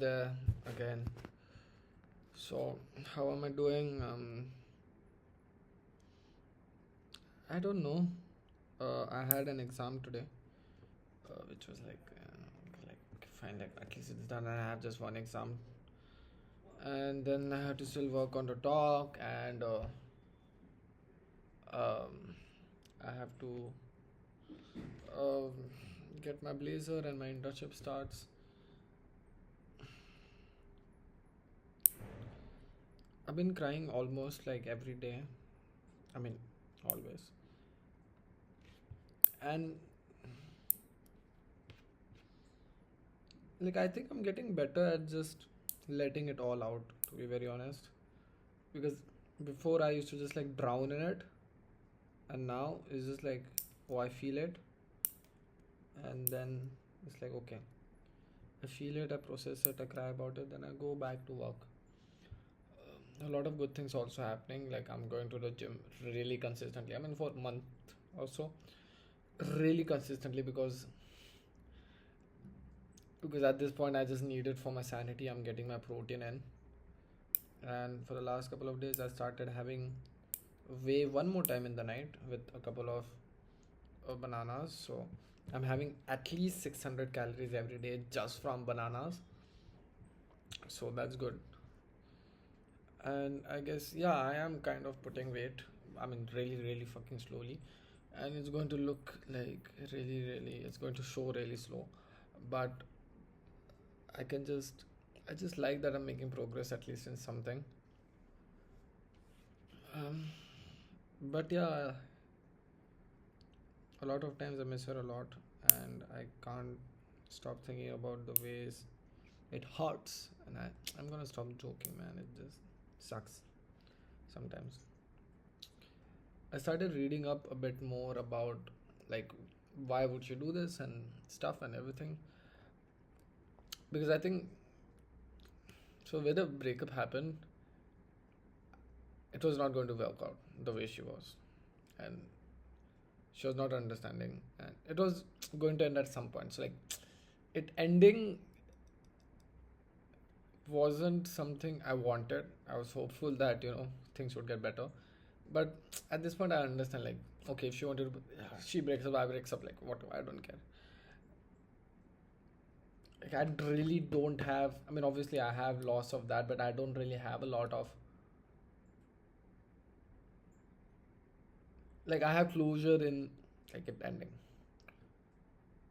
there again. So, how am I doing? I don't know. I had an exam today, which was like fine, like at least it's done. And I have just one exam, and then I have to still work on the talk, and um, I have to um, get my blazer, and my internship starts. I've been crying almost like every day. I mean, always. And like I think I'm getting better at just letting it all out, to be very honest. Because before I used to just like drown in it, and now it's just like, oh, I feel it, and then it's like, okay, I feel it, I process it, I cry about it, then I go back to work. A lot of good things also happening. Like I'm going to the gym really consistently. I mean, for a month or so, really consistently, because at this point I just need it for my sanity. I'm getting my protein in, and for the last couple of days I started having whey one more time in the night with a couple of bananas. So I'm having at least 600 calories every day just from bananas. So that's good. And I guess, yeah, I am kind of putting weight. I mean, really, really fucking slowly. And it's going to look like really, really, it's going to show really slow. But I can just, I just like that I'm making progress at least in something. Um, but yeah, a lot of times I miss her a lot, and I can't stop thinking about the ways it hurts. And I'm gonna stop joking, man. It just sucks sometimes. I started reading up a bit more about like why would you do this and stuff and everything, because I think so. When the breakup happened, it was not going to work out the way she was, and she was not understanding, and it was going to end at some point. So like it ending wasn't something I wanted. I was hopeful that things would get better, but at this point I understand, like, okay, if she wanted to, she breaks up, I breaks up, like what, I don't care. Like I really don't have, I mean, obviously I have loss of that, but I don't really have a lot of, like, I have closure in like it ending.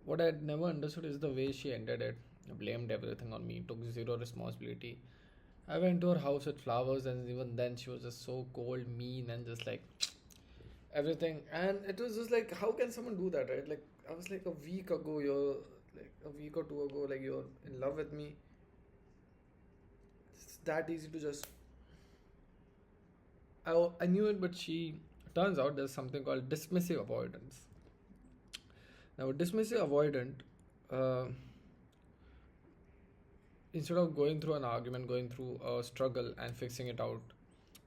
What I never understood is the way she ended it. Blamed everything on me, took zero responsibility. I went to her house with flowers, and even then she was just so cold, mean, and just like everything. And it was just like, how can someone do that, right? Like I was like, a week ago you're, like a week or two ago, like you're in love with me. It's that easy to just, I knew it, but she, turns out there's something called dismissive avoidance. Now, dismissive avoidant, uh, instead of going through an argument, going through a struggle and fixing it out,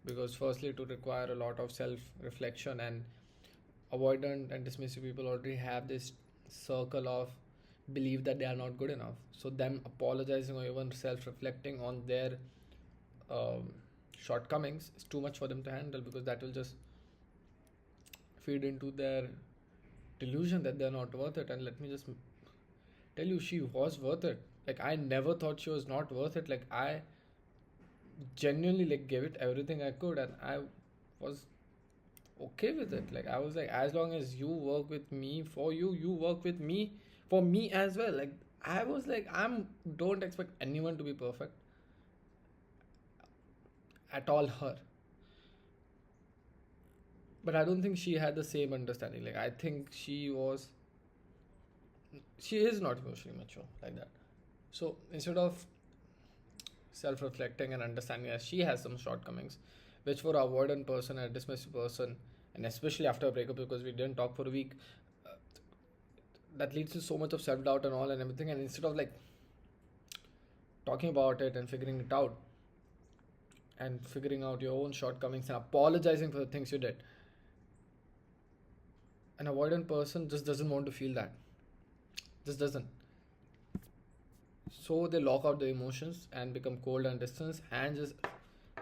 because firstly, it would require a lot of self reflection, and avoidant and dismissive people already have this circle of belief that they are not good enough. So, them apologizing or even self reflecting on their um, shortcomings is too much for them to handle, because that will just feed into their delusion that they're not worth it. And let me just tell you, she was worth it. Like I never thought she was not worth it. Like I genuinely like gave it everything I could, and I was okay with it. Like I was like, as long as you work with me for you, you work with me for me as well. Like I was like, don't expect anyone to be perfect at all, her. But I don't think she had the same understanding. Like I think she is not emotionally mature like that. So instead of self reflecting and understanding that she has some shortcomings, which for a avoidant person, a dismissive person, and especially after a breakup, because we didn't talk for a week, uh, that leads to so much of self doubt and all and everything. And instead of like talking about it and figuring it out and figuring out your own shortcomings and apologizing for the things you did, an avoidant person just doesn't want to feel that. Just doesn't. So they lock out the emotions and become cold and distant and just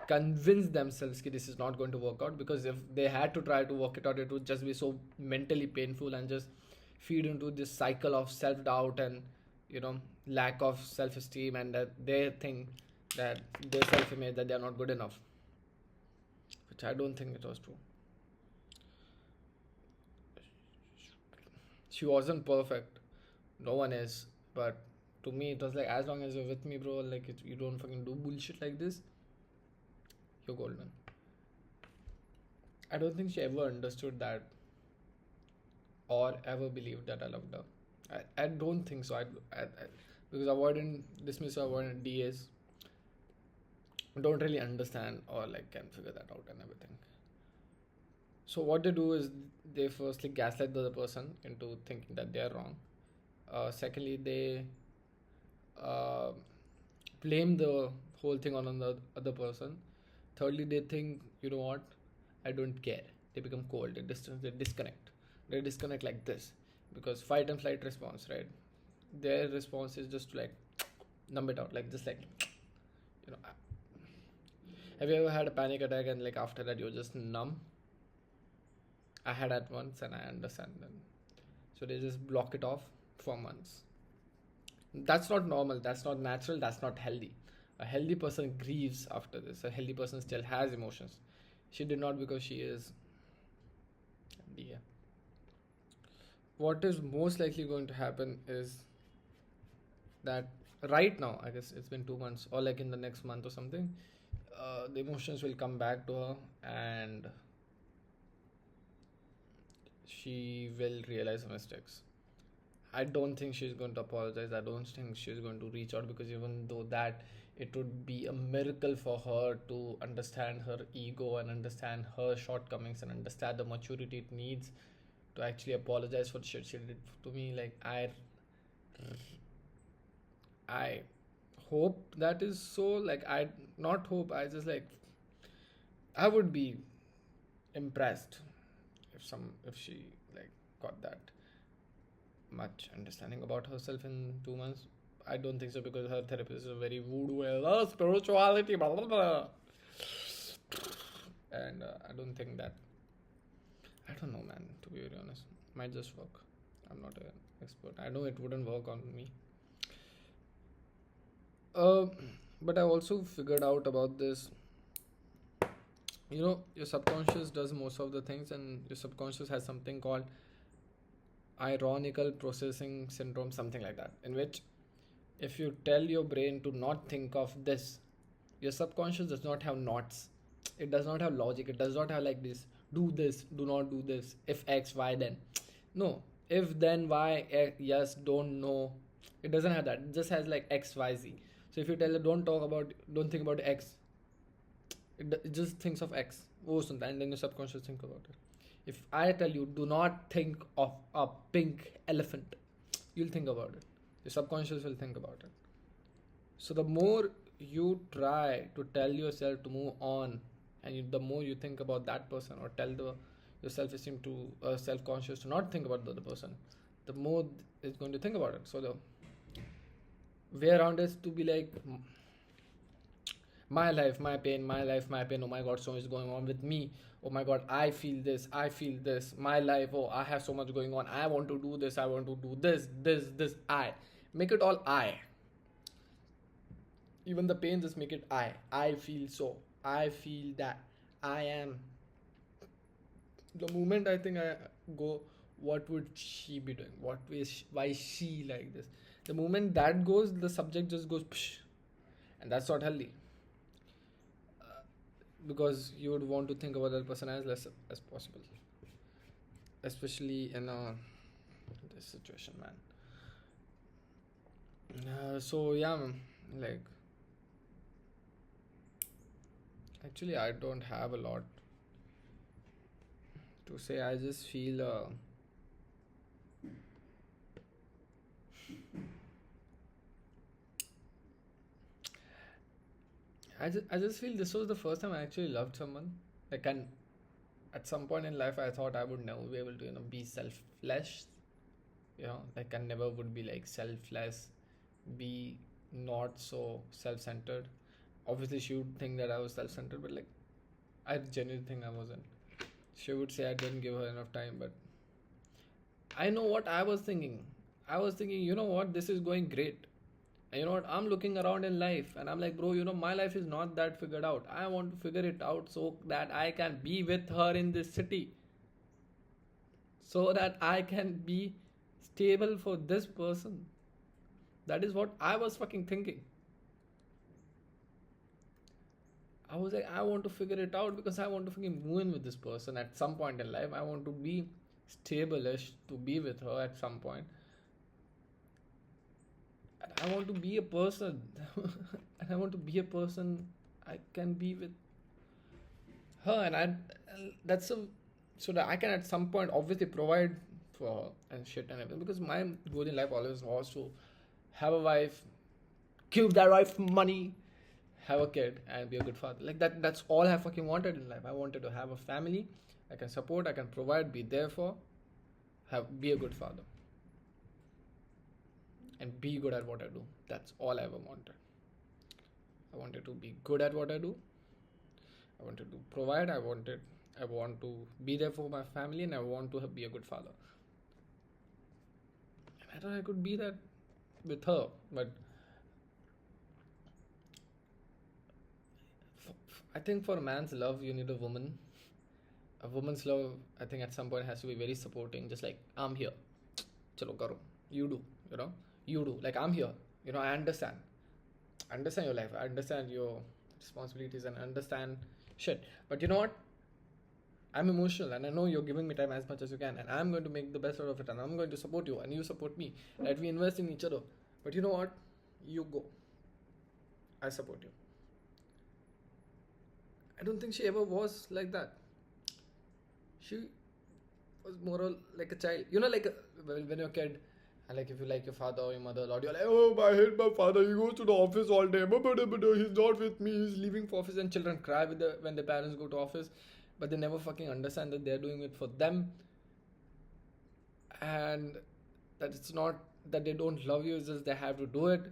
convince themselves that this is not going to work out, because if they had to try to work it out, it would just be so mentally painful and just feed into this cycle of self-doubt and, you know, lack of self-esteem, and that they think that their self-image, that they are not good enough, which I don't think it was true. She wasn't perfect, no one is, but to me it was like, as long as you're with me, bro, like you don't fucking do bullshit like this, you're golden. I don't think she ever understood that or ever believed that I loved her. I don't think so. Because avoidant, dismissive avoidant DAs don't really understand or like can figure that out and everything. So what they do is they firstly gaslight the other person into thinking that they are wrong. Secondly, they uh, blame the whole thing on the other person. Thirdly, they think, you know what, I don't care. They become cold. They distance. They disconnect. They disconnect like this, because fight and flight response, right? Their response is just to like numb it out, like just like, you know. Have you ever had a panic attack and like after that you're just numb? I had that once and I understand them. So they just block it off for months. That's not normal. That's not natural. That's not healthy. A healthy person grieves after this. A healthy person still has emotions. She did not, because she is. Yeah. What is most likely going to happen is that right now, I guess it's been 2 months, or like in the next month or something, the emotions will come back to her and she will realize her mistakes. I don't think she's going to apologize. I don't think she's going to reach out, because even though that, it would be a miracle for her to understand her ego and understand her shortcomings and understand the maturity it needs to actually apologize for the shit she did to me. Like I hope that is so. Like I not hope. I just like I would be impressed if she like got that much understanding about herself in 2 months. I don't think so, because her therapist is a very voodoo and spirituality, blah, blah, blah. And I don't think that. I don't know, man. To be very honest, might just work. I'm not an expert. I know it wouldn't work on me. Uh, but I also figured out about this. You know, your subconscious does most of the things, and your subconscious has something called ironical processing syndrome, something like that, in which if you tell your brain to not think of this, your subconscious does not have knots. It does not have logic. It does not have like this, do not do this, if X, Y, then. No, if, then, Y, yes, don't, know. It doesn't have that. It just has like X, Y, Z. So if you tell it, don't think about X, it just thinks of X. And then your subconscious think about it. If I tell you, do not think of a pink elephant, you'll think about it. Your subconscious will think about it. So the more you try to tell yourself to move on, and the more you think about that person, or tell your self-esteem to self-conscious to not think about the other person, the more it's going to think about it. So the way around is to be like, my life, my pain, my life, my pain. Oh my god, so much going on with me. Oh my god, I feel this, I feel this. My life, oh, I have so much going on. I want to do this, I want to do this. I make it all I. Even the pain, just make it I. I feel so. I feel that. I am. The moment I think I go, what would she be doing? Why is she like this? The moment that goes, the subject just goes, psh, and that's not healthy. Because you would want to think about that person as less as possible, especially in this situation, man. So yeah, man, like actually I don't have a lot to say. I just feel I just feel this was the first time I actually loved someone. Like, and at some point in life I thought I would never be able to, be selfless. Like I never would be like selfless, be not so self-centered. Obviously, she would think that I was self-centered, but like I genuinely think I wasn't. She would say I didn't give her enough time, but I know what I was thinking. I was thinking, you know what, this is going great. And you know what, I'm looking around in life and I'm like, bro, my life is not that figured out. I want to figure it out so that I can be with her in this city. So that I can be stable for this person. That is what I was fucking thinking. I was like, I want to figure it out because I want to fucking move in with this person at some point in life. I want to be stable-ish to be with her at some point. And I want to be a person. And I want to be a person I can be with her. That's a, so that I can at some point obviously provide for her and shit and everything. Because my goal in life always was to have a wife, give that wife money, have a kid and be a good father. Like that's all I fucking wanted in life. I wanted to have a family I can support, I can provide, be there for, be a good father. And be good at what I do. That's all I ever wanted. I wanted to be good at what I do. I wanted to provide, I want to be there for my family, and I want to be a good father. And I thought I could be that with her, but I think for a man's love, you need a woman. A woman's love, I think at some point has to be very supporting. Just like, I'm here. Chalo karo. You do. You do. Like, I'm here. I understand. I understand your life. I understand your responsibilities and understand shit. But you know what? I'm emotional and I know you're giving me time as much as you can, and I'm going to make the best out of it, and I'm going to support you and you support me. Right? We invest in each other. But you know what? You go. I support you. I don't think she ever was like that. She was more like a child. Like when you're a kid, and like if you like your father or your mother a lot, you're like, oh, I hate my father. He goes to the office all day. He's not with me. He's leaving for office. And children cry when their parents go to office, but they never fucking understand that they're doing it for them, and that it's not that they don't love you. It's just they have to do it.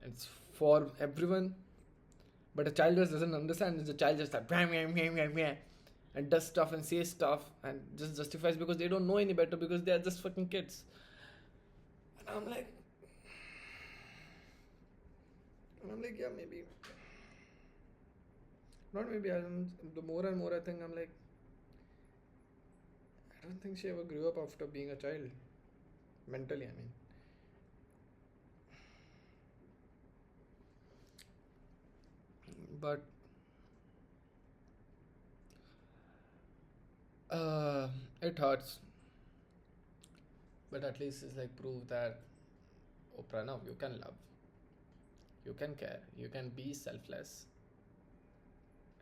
It's for everyone. But a child just doesn't understand. The child just like and does stuff and says stuff and just justifies because they don't know any better, because they are just fucking kids. And I'm like, yeah, maybe. Not maybe. The more and more I think, I'm like, I don't think she ever grew up after being a child. Mentally, I mean. But it hurts. But at least it's like proof that, oh Pranav, you can love, you can care, you can be selfless,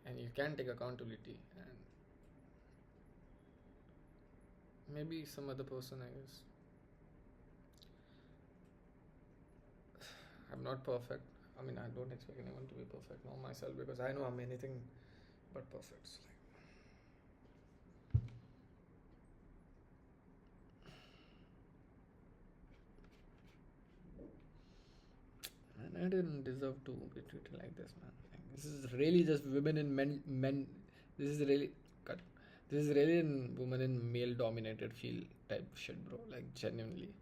and you can take accountability. And maybe some other person, I guess. I'm not perfect. I mean, I don't expect anyone to be perfect, nor myself, because I know I'm anything but perfect. And I didn't deserve to be treated like this, man. Like, this is really just women in men. This is really cut. This is really in women in male-dominated field type shit, bro. Like genuinely.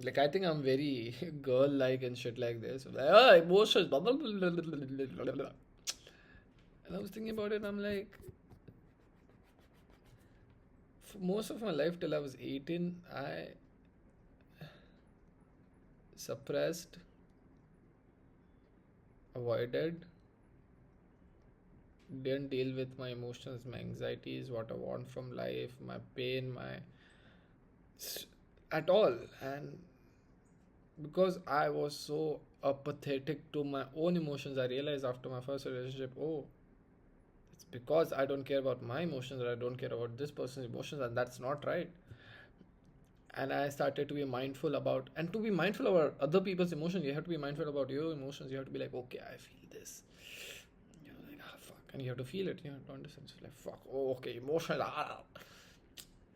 Like I think I'm very girl-like and shit like this. Like, oh, emotions. Blah, blah, blah, blah, blah, blah. And I was thinking about it. I'm like, for most of my life till I was 18, I suppressed, avoided, didn't deal with my emotions, my anxieties, what I want from life, my pain, at all. And because I was so apathetic to my own emotions, I realized after my first relationship, oh, it's because I don't care about my emotions, or I don't care about this person's emotions, and that's not right. And I started to be mindful about, and to be mindful about other people's emotions, you have to be mindful about your emotions. You have to be like, okay, I feel this. You're like, fuck, and you have to feel it. You have to understand. It's like, fuck, oh, okay, emotional.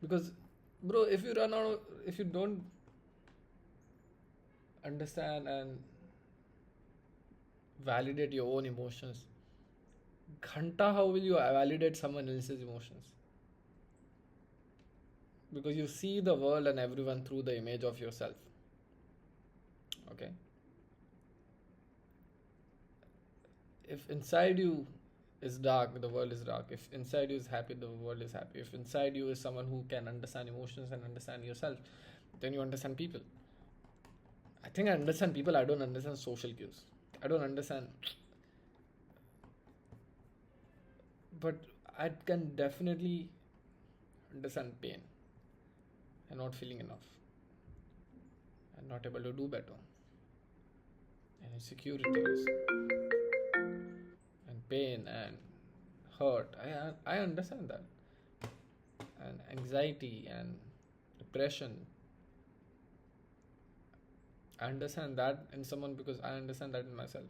Because, bro, if you don't understand and validate your own emotions. Ghanta, how will you validate someone else's emotions? Because you see the world and everyone through the image of yourself. Okay? If inside you is dark, the world is dark. If inside you is happy, the world is happy. If inside you is someone who can understand emotions and understand yourself, then you understand people. I think I understand people, I don't understand social cues. I don't understand, but I can definitely understand pain and not feeling enough and not able to do better and insecurities and pain and hurt. I understand that, and anxiety and depression. I understand that in someone because I understand that in myself.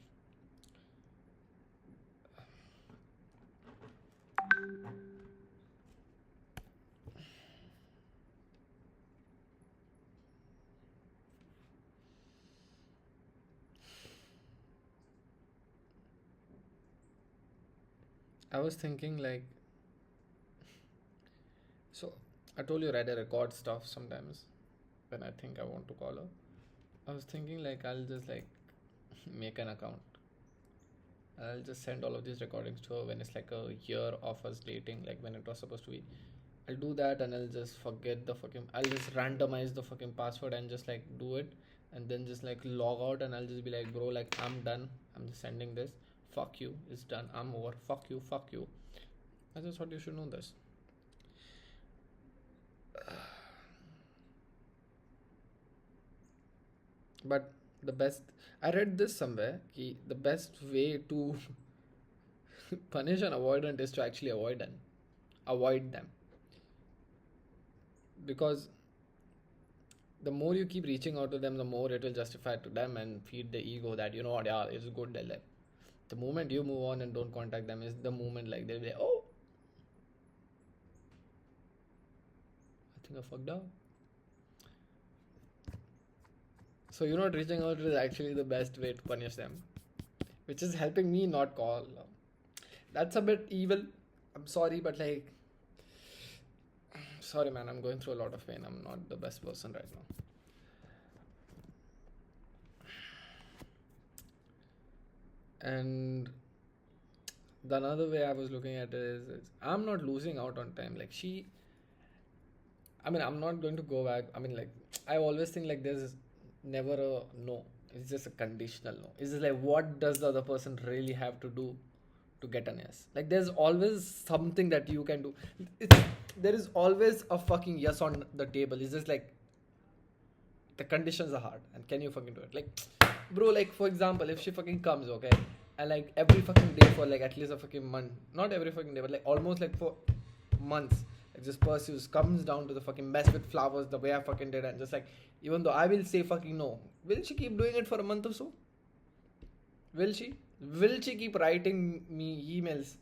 I was thinking like, so I told you, right, I record stuff sometimes when I think I want to call her. I was thinking like I'll just like make an account. I'll just send all of these recordings to her when it's like a year of us dating, like when it was supposed to be. I'll do that and I'll just forget the fucking. I'll just randomize the fucking password and just like do it, and then just like log out and I'll just be like, bro, like I'm done. I'm just sending this. Fuck you. It's done. I'm over. Fuck you. Fuck you. I just thought you should know this. But the best. I read this somewhere. The best way to punish an avoidant is to actually avoid them, because the more you keep reaching out to them, the more it will justify to them and feed the ego that, you know what, yeah, it's good. They'll like, the moment you move on and don't contact them is the moment like they'll be like, oh, I think I fucked up. So you not reaching out is actually the best way to punish them, which is helping me not call. That's a bit evil. I'm sorry, but like, sorry, man. I'm going through a lot of pain. I'm not the best person right now. And the another way I was looking at it is I'm not losing out on time. Like I mean, I'm not going to go back. I mean, like, I always think like there's never a no. It's just a conditional no. It's just like, what does the other person really have to do to get an yes? Like, there's always something that you can do. It's, there is always a fucking yes on the table. It's just like, the conditions are hard, and can you fucking do it? Like, bro, like, for example, if she fucking comes, okay, and like every fucking day for like at least a fucking month, not every fucking day, but like almost like for months, like just pursues, comes down to the fucking mess with flowers the way I fucking did, and just like, even though I will say fucking no, will she keep doing it for a month or so? Will she? Will she keep writing me emails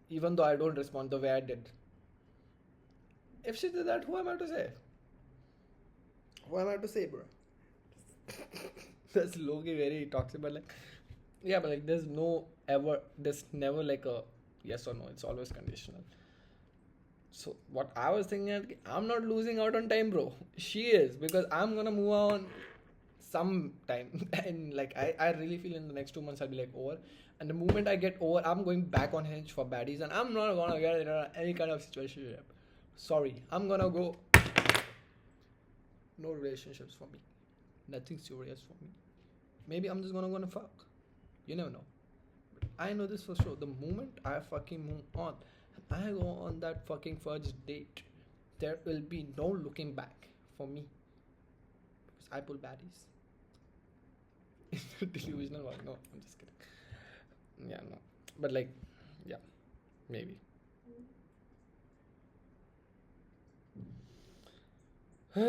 even though I don't respond the way I did? If she did that, who am I to say? Who am I to say, bro? That's low-key very toxic, but like, yeah, but like, there's never like a yes or no. It's always conditional. So what I was thinking, like, I'm not losing out on time, bro. She is, because I'm gonna move on sometime, and like I really feel in the next 2 months I'll be like over. And the moment I get over, I'm going back on Hinge for baddies, and I'm not gonna get in any kind of situation. Sorry, I'm gonna go. No relationships for me. Nothing serious for me. Maybe I'm just gonna fuck. You never know. But I know this for sure. The moment I fucking move on, I go on that fucking first date, there will be no looking back for me. Because I pull baddies. It's a delusional one. No, I'm just kidding. Yeah, no. But like, yeah, maybe. Ah.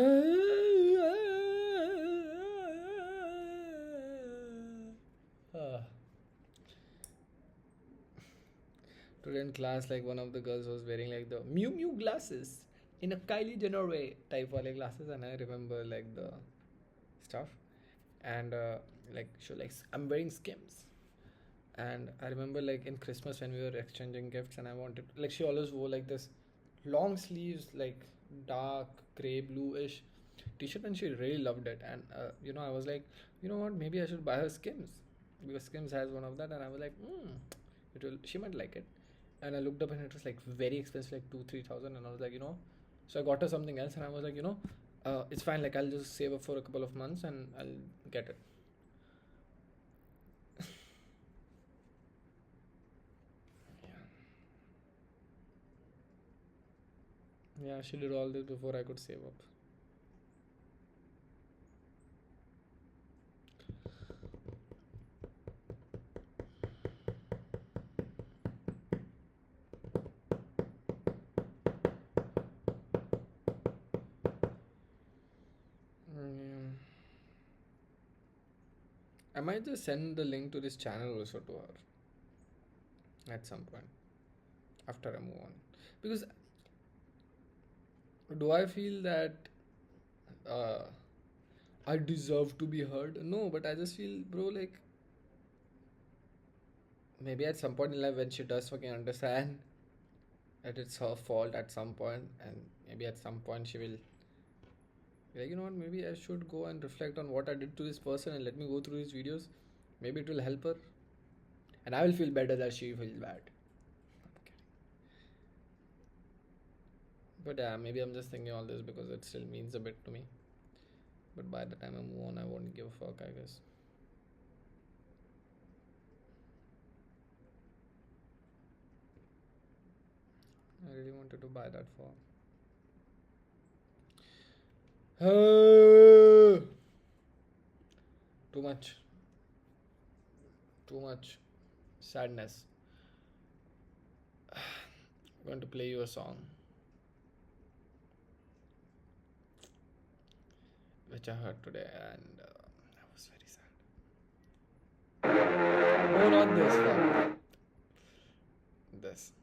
Today in class, like one of the girls was wearing like the Mew Mew glasses in a Kylie Jenner way type of like glasses, and I remember like the stuff. and like she was like, I'm wearing Skims. And I remember like in Christmas when we were exchanging gifts, and I wanted, like, she always wore like this long sleeves, like dark gray bluish t-shirt, and she really loved it. And I was like, you know what, maybe I should buy her Skims, because Skims has one of that. And I was like, she might like it. And I looked up and it was like very expensive, like 2-3 thousand. And I was like, so I got her something else, and I was like, it's fine, like I'll just save up for a couple of months and I'll get it. Yeah, she did all this before I could save up. Mm, I might just send the link to this channel also to her at some point after I move on. Because do I feel that uh, I deserve to be heard? No, but I just feel, bro, like maybe at some point in life when she does fucking understand that it's her fault at some point, and maybe at some point she will be like, you know what, maybe I should go and reflect on what I did to this person and let me go through his videos. Maybe it will help her, and I will feel better that she feels bad. Okay. But yeah, maybe I'm just thinking all this because it still means a bit to me. But by the time I move on, I won't give a fuck, I guess. I really wanted to buy that for. Too much. Too much sadness. I'm going to play you a song which I heard today, and I was very sad. No, not this one. This.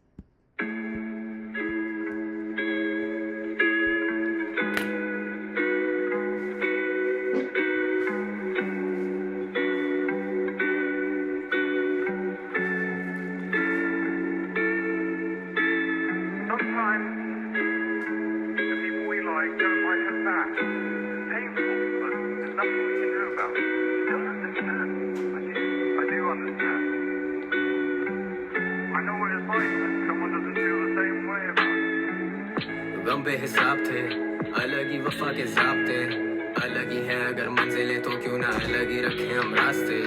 गम बेहिसाब थे, अलग ही वफा के ज़ाब्ते, अलग ही है अगर मंजिलें तो क्यों ना अलग ही रखें हम रास्ते,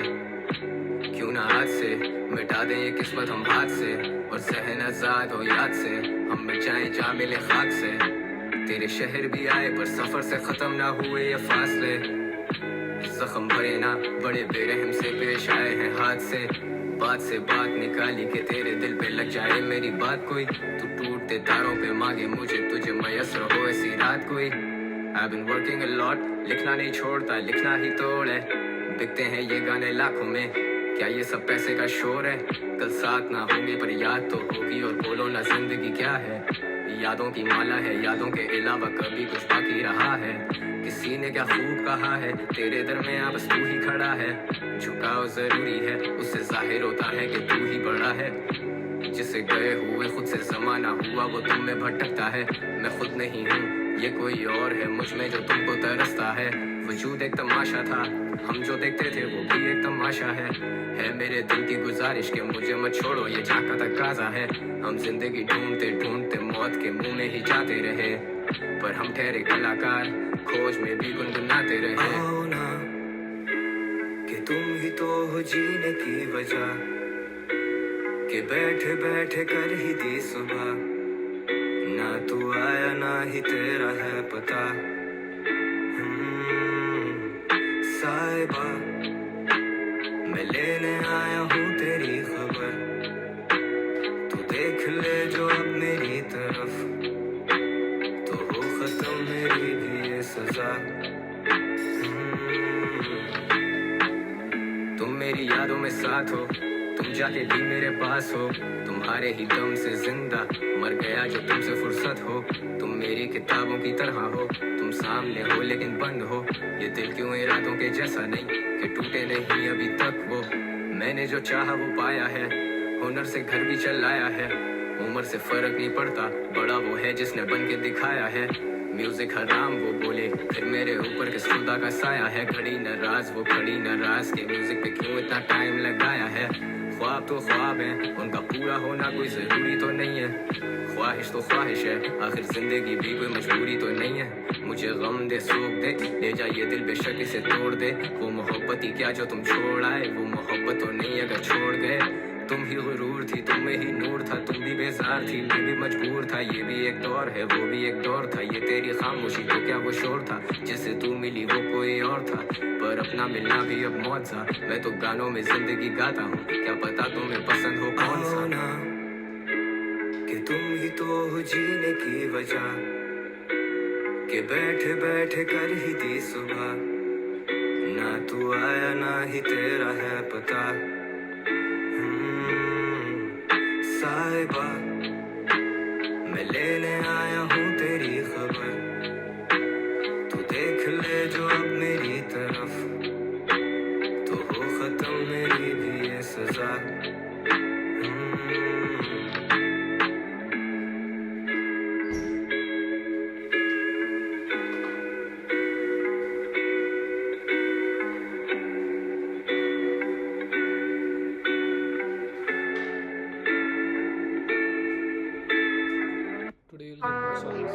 क्यों ना आज से मिटा दें ये किस्मत हम हाथ से, और ज़हन आज़ाद हो याद से, हम मिट जाएं जा मिले खाक से। तेरे शहर भी आए पर सफ़र से ख़त्म ना हुए ये फासले, ज़ख्म भरे ना बड़े बेरहम से पेश आए हैं हाथ से बात निकाली कि तेरे दिल पे लग जाए मेरी बात कोई, तू टूटते तारों पे मांगे मुझे तुझे मयसर हो ऐसी रात कोई। I've been working a lot, लिखना नहीं छोड़ता लिखना ही तोड़ है, बिकते हैं ये गाने लाखों में, क्या ये सब पैसे का शोर है? कल साथ ना होंगे पर याद तो होगी, और बोलो ना जिंदगी क्या है, यादों की माला है, यादों के अलावा कभी कुछ बाकी रहा है, किसी ने क्या खूब कहा है, तेरे दरमियां बस तू ही खड़ा है, झुकाव जरूरी है उससे जाहिर होता है कि तू ही बड़ा है, जिसे गए हुए खुद से जमाना हुआ वो तुम में भटकता है, मैं खुद नहीं हूँ ये कोई और है मुझ में जो तुमको तरसता है, वजूद एक तमाशा था हम जो देखते थे वो भी एक तमाशा है मेरे दिल की गुजारिश के मुझे मत छोड़ो ये झांका तकाजा है, हम जिंदगी ढूंढते ढूंढते मौत के मुंह में ही जाते रहे, पर हम ठहरे कलाकार खोज में भी गुनगुनाते रहे। आओ ना कि तुम ही तो हो जीने की वजह, कि बैठे बैठे कर ही दी सुबह, ना तू आया ना ही तेरा है पता, साहिबा मैं लेने आया हूँ तेरी खबर, तू देख ले जो अब मेरी तरफ, तो हो खत्म मेरी भी ये सजा। तुम मेरी यादों में साथ हो, तुम जाके भी मेरे पास हो, तुम्हारे ही दम से जिंदा मर गया जो तुमसे फुर्सत हो। तुम मेरी किताबों की तरह हो, तुम सामने हो लेकिन बंद हो। ये दिल क्यों इरादों के जैसा नहीं कि टूटे नहीं अभी तक वो। मैंने जो चाहा वो पाया है, हुनर से घर भी चलाया है। उम्र से फर्क नहीं पड़ता, बड़ा वो है जिसने बन के दिखाया है। म्यूजिक हराम वो बोले, फिर मेरे ऊपर किस खुदा का साया है। खड़ी नाराज वो खड़ी नाराज के म्यूजिक पे क्यों इतना टाइम लगाया है। ख्वाब तो ख्वाब है, उनका पूरा होना कोई जरूरी तो नहीं है। ख्वाहिश तो ख्वाहिश है, आखिर जिंदगी भी कोई मजबूरी तो नहीं है। मुझे गम दे सोख दे, ले जा ये दिल बेशक इसे तोड़ दे। वो मोहब्बत ही क्या जो तुम छोड़ आए, वो मोहब्बत तो नहीं अगर छोड़ गए। तुम ही गुरूर थी, तुम में ही नूर था, तुम भी बेजार थी, मैं भी मजबूर था। ये भी एक दौर है, वो भी एक दौर था। ये तेरी खामोशी तो क्या वो शोर था, जिससे तू मिली वो कोई और था। पर अपना मिलना भी अब मौत सा, मैं तो गानों में जिंदगी गाता हूँ, क्या पता तुम्हें पसंद हो कौन सा ना। कि तुम ही तो हो जीने की वजह, कि बैठे बैठे कर ही दी सुबह। ना तू आया ना ही तेरा है पता। साहिबा मैं लेने आया हूँ तेरी खबर, तू देख ले जो अब मेरी तरफ, तो हो खत्म मेरी भी ये सजा। Today you'll get more songs.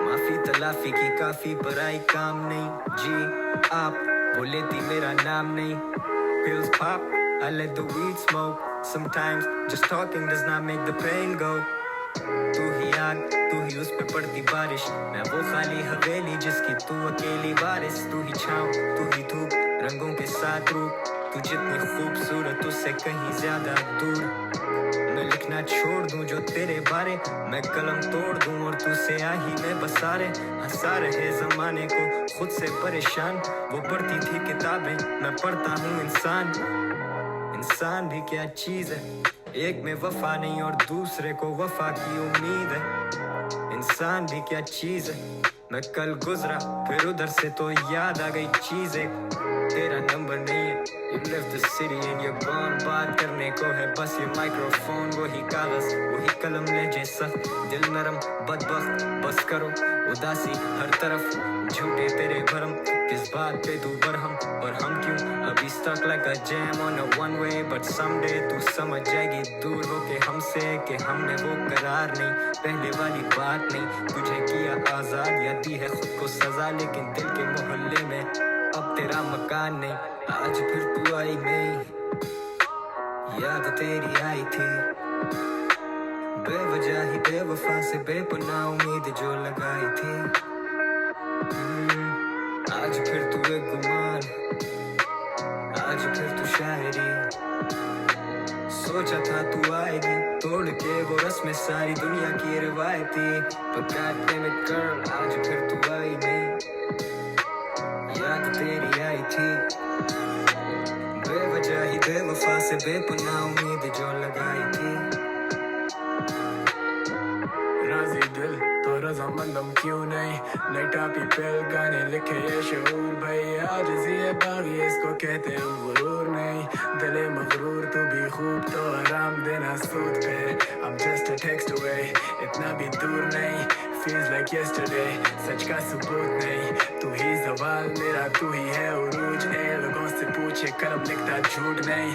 माफी तलाफी की काफी पर आई काम नहीं जी। आप बोले थी मेरा नाम नहीं। Pills pop, I let the weed smoke. Sometimes just talking does not make the pain go. तू ही आग, तू ही उस पे पड़ती बारिश, मैं वो खाली हवेली जिसकी तू अकेली वारिस। तू ही छाँव, तू ही धूप, रंगों के साथ रूप, तू जितनी खूबसूरत उससे कहीं ज्यादा दूर। मैं लिखना छोड़ दूं जो तेरे बारे, मैं कलम तोड़ दूं और तू स्याही में बसारे। हंसा रहे जमाने को खुद से परेशान, वो पढ़ती थी किताबें, मैं पढ़ता हूँ इंसान। इंसान भी क्या चीज है, एक में वफा नहीं और दूसरे को वफा की उम्मीद है। इंसान भी क्या चीज है, मैं कल गुजरा फिर उधर से तो याद आ गई चीजें। तेरा नंबर नहीं है, you left the city and you're gone। बात करने को है बस ये माइक्रोफोन, वही कागज वही कलम ले जैसा। दिल नरम बदबख्त बस करो, उदासी हर तरफ, झूठे तेरे भरम, किस बात पे तू बरहम। पर हम क्यों अभी stuck like a jam on a one way, but someday तू समझ जाएगी दूर होके हमसे कि हमने वो करार नहीं, पहले वाली बात नहीं। तुझे किया आजाद या दी है खुद को सजा, लेकिन दिल के मोहल्ले में अब तेरा मकान नहीं। आज फिर तू आई नहीं, याद तेरी आई थी, बेवजह ही बेवफा से बेपनाह उम्मीद जो लगाई थी। आज फिर तू एक गुमान, आज फिर तू शायरी, सोचा था तू आएगी तोड़ के वो रस्में सारी दुनिया की रिवायती। But God damn it girl, आज फिर तू आई नहीं, याद तेरी आई थी, बेवजह ही बेवफा से बेपनाह उम्मीद जो लगाई थी। राजी दिल तो रजामंदम क्यों नहीं, नई टापी पिल गाने लिखे ये शऊर भाई। आज ये बागी इसको कहते हैं गुरूर नहीं, दिले मगरूर तू भी खूब तो आराम देना सूद पे। I'm just a text away, इतना भी दूर नहीं, feels like yesterday, सच का सबूत नहीं। तू ही सवाल मेरा, तू ही है उरूज, ए लोगों से पूछे कलम लिखता झूठ नहीं।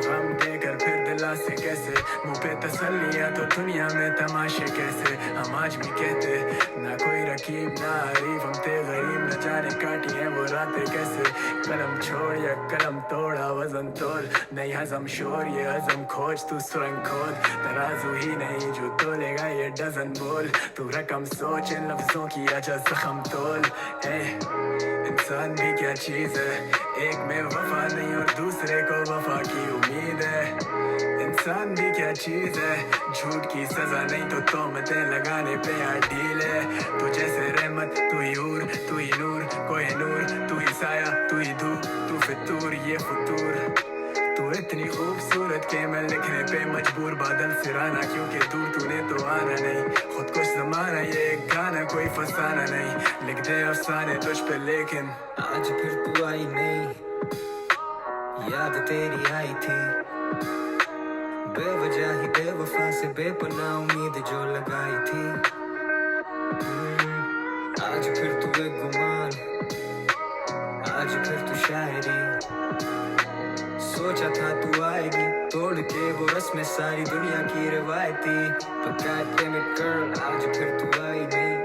गम देकर फिर दिला से कैसे, मुँह पे तसल्लियाँ तो दुनिया में तमाशे कैसे। हम आज भी कहते ना कोई रकीब ना हरीफ, हम थे गरीब न जाने काटी हैं वो रातें कैसे। कलम छोड़ या कलम तोड़ा वजन तोल, नहीं हजम शोर ये हजम खोज, तू सुरंग खोद, तराजू ही नहीं जो तोलेगा ये डजन बोल। तू रकम सोच इन लफ्जों की आजा जख्म तोल। इंसान भी क्या चीज है, एक में वफा नहीं और दूसरे को वफा की उम्मीद है। इंसान इंसान भी क्या चीज है, झूठ की सजा नहीं तो तोहमतें लगाने पे यार डील है। तू जैसे रहमत, तू ही हूर, तू ही नूर, कोई नूर, तू ही साया, तू ही धूप, तू फितूर, ये फतूर। तू इतनी खूबसूरत के मैं लिखने पे मजबूर, बादल सिराना क्योंकि दूर तूने तो आना नहीं। खुद कुछ जमाना ये एक गाना कोई फसाना नहीं, लिख दे अफसाने तुझ पे लेकिन आज फिर तू आई नहीं। याद तेरी आई थी, बेवजह ही बेवफा से बेपनाह उम्मीद जो लगाई थी। आज फिर तू एक गुमान, आज फिर तू शायरी। सोचा था तू आएगी तोड़ के वो रस्में सारी दुनिया की रिवायती, but God damn it girl, आज फिर तू आई नहीं।